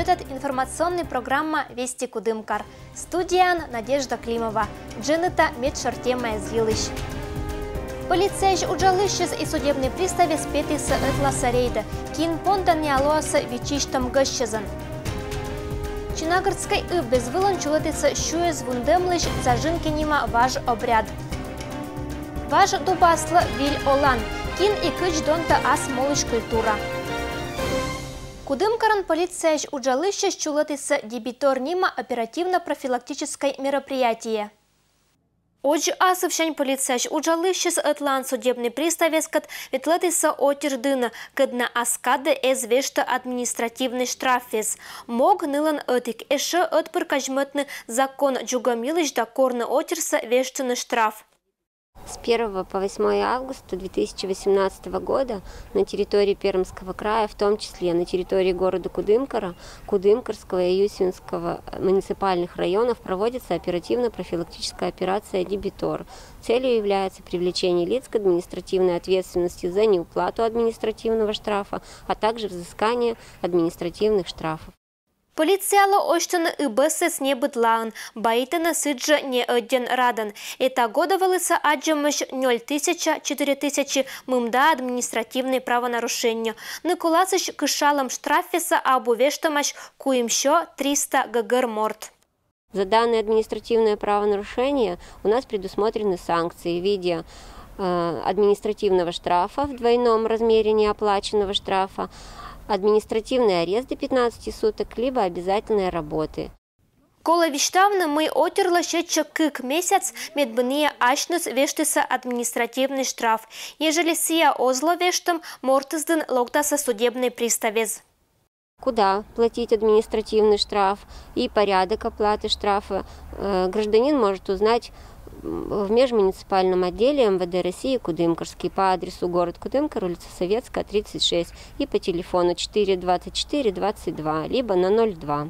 идет информационная программа «Вести Кудымкар». Студия Надежда Климова. Дженета Медшартема Зилыш. Полицейш Уджалышес и судебный пристав спетис Этласа Рейда. Кин пондан неалоаса вичиштам гъщезан. Чинагорской безвылон чулатица шуез вундемлыш зажинки нима важ обряд. Важ дубасла виль олан. Кин и кыч донта ас молыш культура. Кудымкаран полицейш Уджалышес чулатица дебитор нима оперативно-профилактическое мероприятие. Ожи асывшань полицейш Уджалышес Этлан судебный приставескат ветлатиса отирдына, кадна аскады эзвешта административный штрафес. Мог нылан этик эше отпыркажмытны закон джугамилыш да корны отирса вештаны штраф. С 1 по 8 августа 2018 года на территории Пермского края, в том числе на территории города Кудымкара, Кудымкарского и Юсинского муниципальных районов проводится оперативно-профилактическая операция «Дебитор». Целью является привлечение лиц к административной ответственности за неуплату административного штрафа, а также взыскание административных штрафов. Полициялы оштаны ыбысыз не быдлаан, баитына сыджа не один радан. Это годовалыса аджамыш 0,000-4000 мымда административные правонарушения. Накуласыш кышалам штрафеса абу вештамаш куимщо 300 ггр морд. За данное административное правонарушение у нас предусмотрены санкции в виде административного штрафа в двойном размере неоплаченного штрафа, административный арест до 15 суток, либо обязательные работы. Кола виштавна мы отерла щеча кык месяц медбыния ашнус вештыса административный штраф. Ежели сия озло вештам, мортыздын локтаса судебный приставез. Куда платить административный штраф и порядок оплаты штрафа гражданин может узнать в межмуниципальном отделе МВД России Кудымкарский по адресу город Кудымкар, улица Советская, 36 и по телефону 424 22, либо на 02.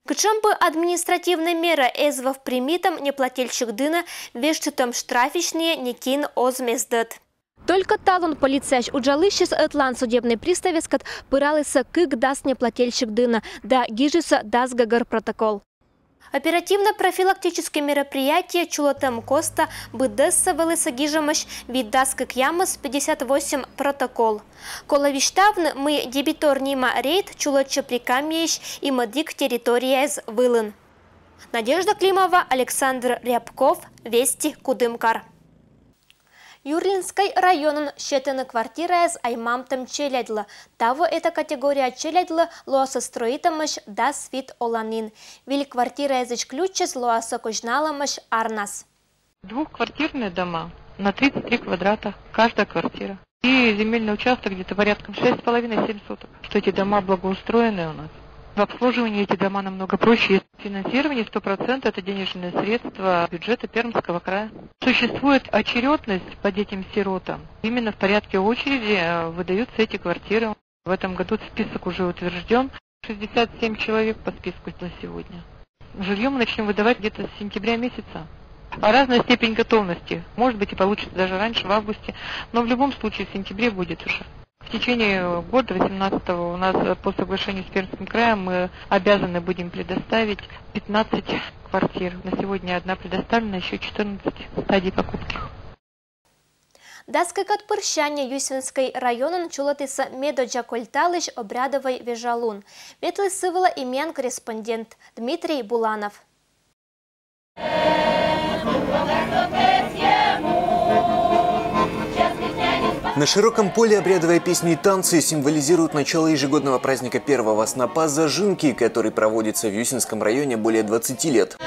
Кычампы административная мера эзвав примитом неплательщик дына вештытом штрафичные некин озмездат. Только талон полицейш Уджалышес Этлан судебный приставескат пыралыса кык даст неплательщик дына, да гижиса даст гагар протокол. Оперативно-профилактическое мероприятие чулатам Коста быдесса вылыса гижамыш видас как ямас 58 протокол. Кола виштавны мы дебитор нима рейд чулатча прикамьеш и мадик территория из вылын. Надежда Климова, Александр Рябков, Вести Кудымкар. Юрлинской районын щетыны квартира из аймамтым челядла. Того эта категория челядла лоаса строитамыш да свит оланин. Виль квартира из ключес лоаса кожналамыш арнас. Двухквартирные дома на 33 квадрата, каждая квартира. И земельный участок где-то порядком 6,5-7 соток. Что эти дома благоустроены у нас. В обслуживании эти дома намного проще. Есть финансирование 100% это денежные средства бюджета Пермского края. Существует очередность по детям-сиротам. Именно в порядке очереди выдаются эти квартиры. В этом году список уже утвержден. 67 человек по списку на сегодня. Жилье мы начнем выдавать где-то с сентября месяца. А разная степень готовности. Может быть и получится даже раньше, в августе. Но в любом случае в сентябре будет уже. В течение года, 18-го, у нас по соглашению с Пермским краем мы обязаны будем предоставить 15 квартир. На сегодня одна предоставлена, еще 14 стадий покупки. Даскак от пырщания Юсинской районын чулатыса медоджа кольталыш обрядовой вежалун. Ветлы сывала имен корреспондент Дмитрий Буланов. На широком поле обрядовые песни и танцы символизируют начало ежегодного праздника первого снопа зажинки, который проводится в Юсинском районе более 20 лет.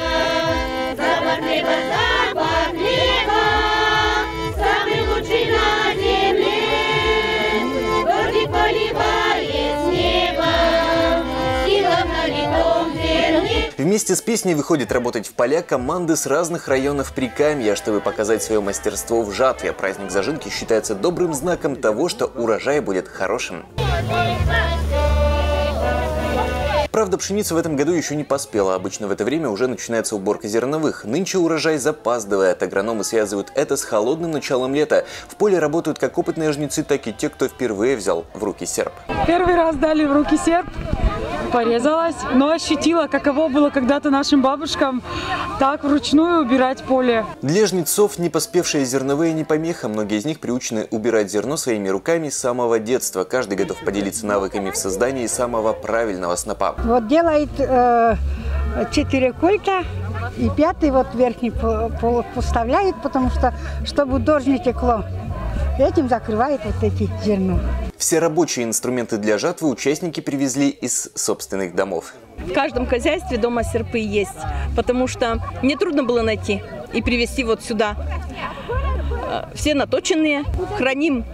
Вместе с песней выходит работать в поля команды с разных районов Прикамья, чтобы показать свое мастерство в жатве. Праздник зажинки считается добрым знаком того, что урожай будет хорошим. Правда, пшеница в этом году еще не поспела. Обычно в это время уже начинается уборка зерновых. Нынче урожай запаздывает. Агрономы связывают это с холодным началом лета. В поле работают как опытные жнецы, так и те, кто впервые взял в руки серп. Первый раз дали в руки серп. порезалась, но ощутила, каково было когда-то нашим бабушкам так вручную убирать поле. Для жнецов не поспевшие зерновые не помеха. Многие из них приучены убирать зерно своими руками с самого детства. Каждый готов поделиться навыками в создании самого правильного снопа. Вот делает 4 кольца и 5-й вот верхний поставляет, потому что чтобы дождь не текло. Этим закрывает вот эти зерно. Все рабочие инструменты для жатвы участники привезли из собственных домов. В каждом хозяйстве дома серпы есть, потому что мне трудно было найти и привезти вот сюда. Все наточенные, храним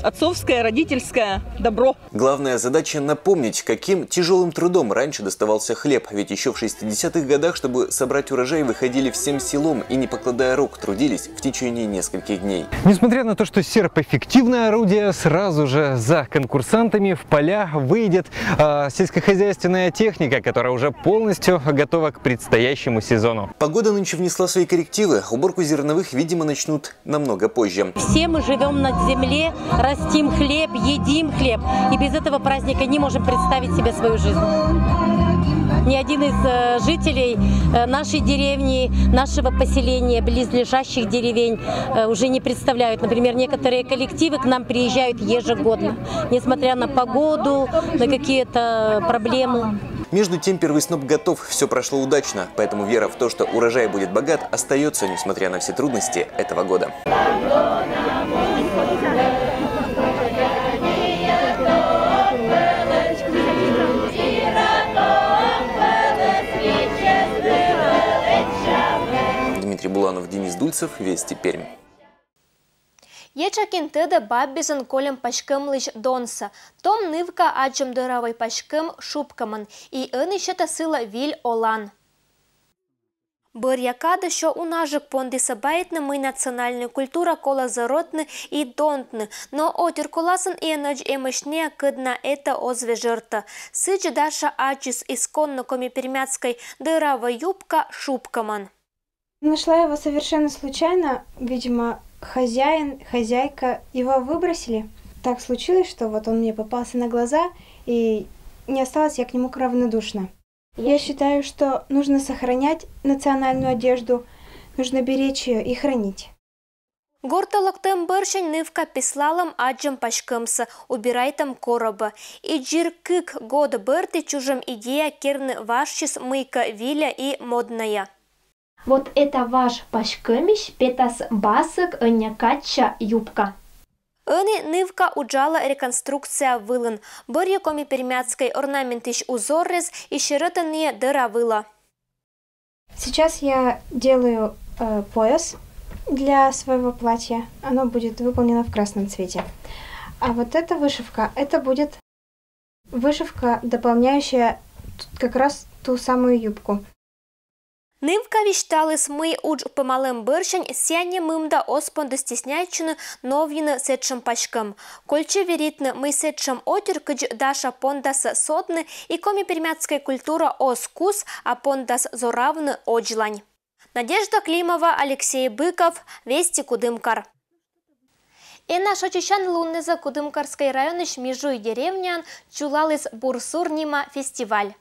отцовское, родительское добро. Главная задача напомнить, каким тяжелым трудом раньше доставался хлеб. Ведь еще в 60-х годах, чтобы собрать урожай, выходили всем селом и, не покладая рук, трудились в течение нескольких дней. Несмотря на то, что серп эффективное орудие, сразу же за конкурсантами в поля выйдет сельскохозяйственная техника, которая уже полностью готова к предстоящему сезону. Погода нынче внесла свои коррективы. Уборку зерновых, видимо, начнут намного позже. Все мы живем на земле, растим хлеб, едим хлеб. И без этого праздника не можем представить себе свою жизнь. Ни один из жителей нашей деревни, нашего поселения, близлежащих деревень уже не представляют. Например, некоторые коллективы к нам приезжают ежегодно, несмотря на погоду, на какие-то проблемы. Между тем, первый сноп готов, все прошло удачно, поэтому вера в то, что урожай будет богат, остается, несмотря на все трудности этого года. Дмитрий Буланов, Денис Дульцев, Вести Пермь. Ечакин тыды баббизын колем пашкым лыш донса. Том нывка аджым дыравой пашкым шубкамын. И ынышета сыла виль олан. Бір якады шо унажык пондысы байтны мы национальная культура кола зародны и донтны. Но отер коласын и эныч эмышне кыдна это озвежырты. Сыджи даша аджис исконно коми пермяцкой дыравой юбка шубкамын. Нашла его совершенно случайно, видимо, хозяин, хозяйка его выбросили. Так случилось, что вот он мне попался на глаза, и не осталась я к нему равнодушна. Я считаю, что нужно сохранять национальную одежду, нужно беречь ее и хранить. Горталыктым быршень нывка пислалым аджым пашкымсы, убирайтым коробы. И джиркык годы бырты чужим идея кирны вашчис мыйка виля и модная. Вот это ваш пашкымиш, петас басык, кача юбка. Ыны нывка уджала реконструкция вылын. Бырье коми пермяцкой орнаментыш узоррез и широтанные дыравыла. Сейчас я делаю пояс для своего платья. Оно будет выполнено в красном цвете. А вот эта вышивка, это будет вышивка, дополняющая как раз ту самую юбку. Нывка вишталыс мы удж помалым быршень сяне мымда оспонды стесняйчыны новины сетшим пашкам. Кольче веритны мы сетшим отер кыдж даша пондас сотны и коми пермяцкая культура оскус, а пондас зоравны оджлань. Надежда Климова, Алексей Быков, Вести Кудымкар. И наш очищан лунны за Кудымкарской районы межу и деревнян чулалыс Бурсурнима фестиваль.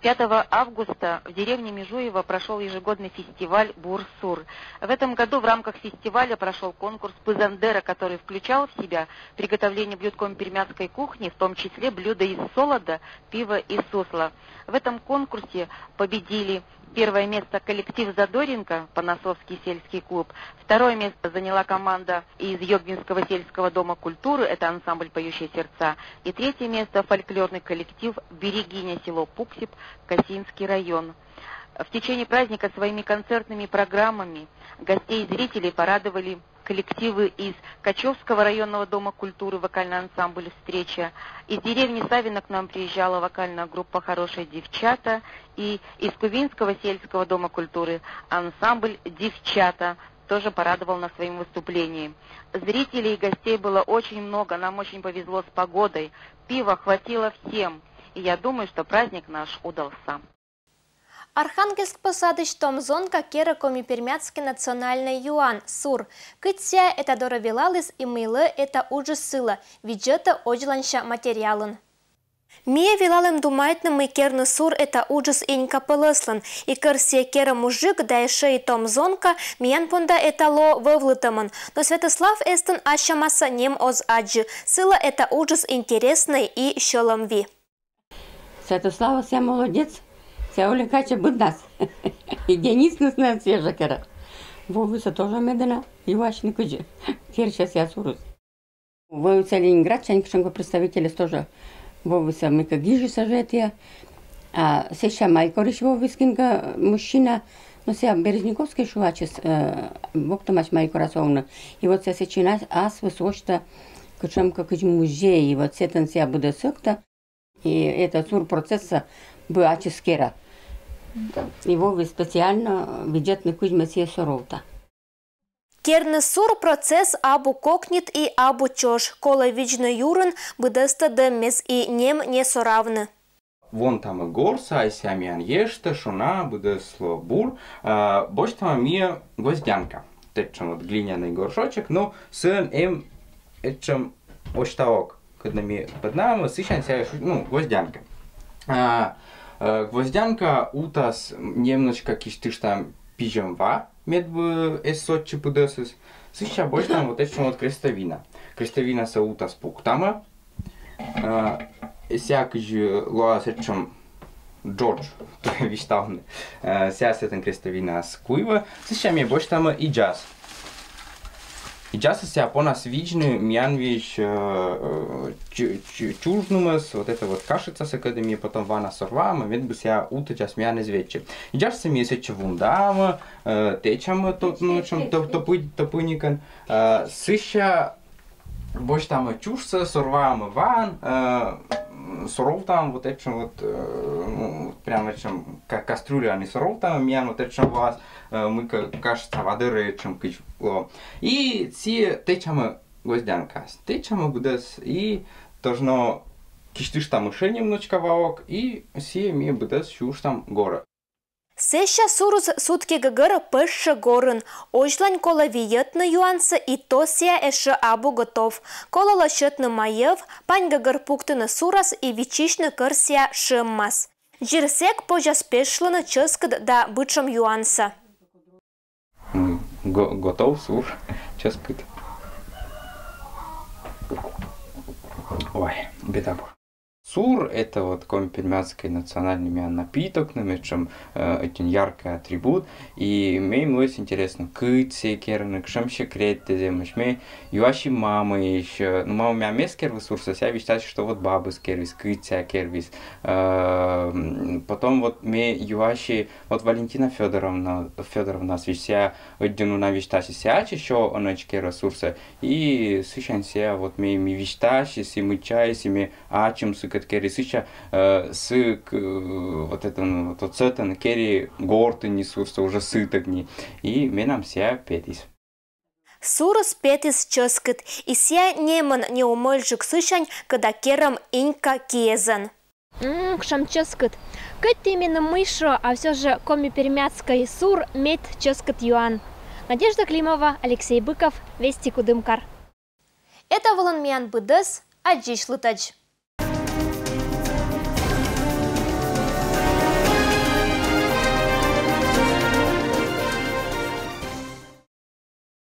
5 августа в деревне Межуево прошел ежегодный фестиваль Бурсур. В этом году в рамках фестиваля прошел конкурс Пызандера, который включал в себя приготовление блюд коми-пермяцкой кухни, в том числе блюда из солода, пива и сусла. В этом конкурсе победили первое место коллектив Задоренко, Поносовский сельский клуб. Второе место заняла команда из Йогвинского сельского дома культуры, это ансамбль «Поющие сердца». И третье место фольклорный коллектив «Берегиня», село Пуксип, Косинский район. В течение праздника своими концертными программами гостей и зрителей порадовали коллективы из Качевского районного дома культуры, вокальный ансамбль «Встреча». Из деревни Савино к нам приезжала вокальная группа «Хорошие девчата». И из Кувинского сельского дома культуры ансамбль «Девчата» тоже порадовал на своем выступлении. Зрителей и гостей было очень много, нам очень повезло с погодой. Пива хватило всем. И я думаю, что праздник наш удался. Архангельск посадыш томзонка кера коми пермяцкий национальный юан сур. Кытся это доровелалыс и мылы это уже сыла, виджета оджланша материалын. Мия вилалем думайтным и керны сур это ужас инька пылыслан, и керсия кера мужик да еще и том зонка миян понда это ло вывлытаман. Но Святослав эстен ащамаса нем оз аджи, сыла это ужас интересный и щеломви. Святослава вся молодец, вся увлекача буднас. И Денис нас на свежа кера. Вовыса тоже медена, и вашни куджи. Теперь сейчас я сурус. Вовыса Ленинград, чанькшанго представители тоже. Вовыса мы как гижи сажетия. А сейчас майкориш вовыскинга мужчина, но сега Березниковский шувачес, воктомач майкорасовна. И вот сейчас аз высочта, качемка куч музей, и вот сетан себя буде сокта. И это сур процесса буаческера. Его специально бюджетный кузьма сие соровта. Керны сур процесс абу кокнит и абу чош, кола вижно юрен быдеста деммес и нем не соравны. Вон там и горса, и сямян ешта, шуна, быдесло бур, больше там мия гвоздянка. Течем вот глиняный горшочек, но сын этим оштаок. Когда мы под нами, сыщем себя, гвоздянка. Гвоздянка утас немножко киштыш там пижемва, медбы эссотчи пудесыс. Сыщем больше там вот этим вот крестовина. Крестовина са утас пуктама. Всякий же лоа сечем Джордж, то есть виштавны. Ся сетен крестовина с куева. Сыщем я больше там и джаз. И часто себя по нас видны мянвиш чужнумас, вот это вот кашица с академии, потом вана сорвама, ведь бы себя уточас мян извече. И часто ми сече вундама, течам тот ночем топуникан, сыща больше там чушца, сорвама ван, соров там вот этим вот, прям этим кастрюля, а не соров там, мян вот этим вас, мы кажется воды чем кичло. И все течам гвоздянка, течам будес и должно киштыш там еще немножко ваок и все ми будес чуш там гора. Сеща сурус сутки гагара пыша горын, ойшлань кола виетны юанса и то сия эше абу готов. Кола лашетны маев, пань гагар пуктыны сурас и вичишны кырсия шыммас. Жирсек пожас пешлыны чыскыд да бычым юанса. Готов сур, чыскыд. Ой, беда была. Сур – это вот пермяцкий национальный напиток, чем очень яркий атрибут. И мне очень интересно, кыцы, керны, кшем секреты, земшме, юаши мамы еще. Ну, мама меня мест кервис сурса, я считаю, что вот бабы с кервис, кыцы кервис. Потом вот мне юаши, вот Валентина Федоровна свища, один на вишташи сяч еще, она кервис сурса. И сыщан ся, вот мне вишташи, си мы чай, си мы ачим, кери сыща с вот это вот цетан кери горты не сурса уже сытогни и менам ся петис. Сурус петис ческет и ся неман не умольжик сыщань, когда керам инька киезан. Кшам ческет. Кыт именно мышо, а все же коми пермяцкой сур мет ческет юан. Надежда Климова, Алексей Быков, Вести Кудымкар. Это Волонмян Быдес, Аджиш Лытач.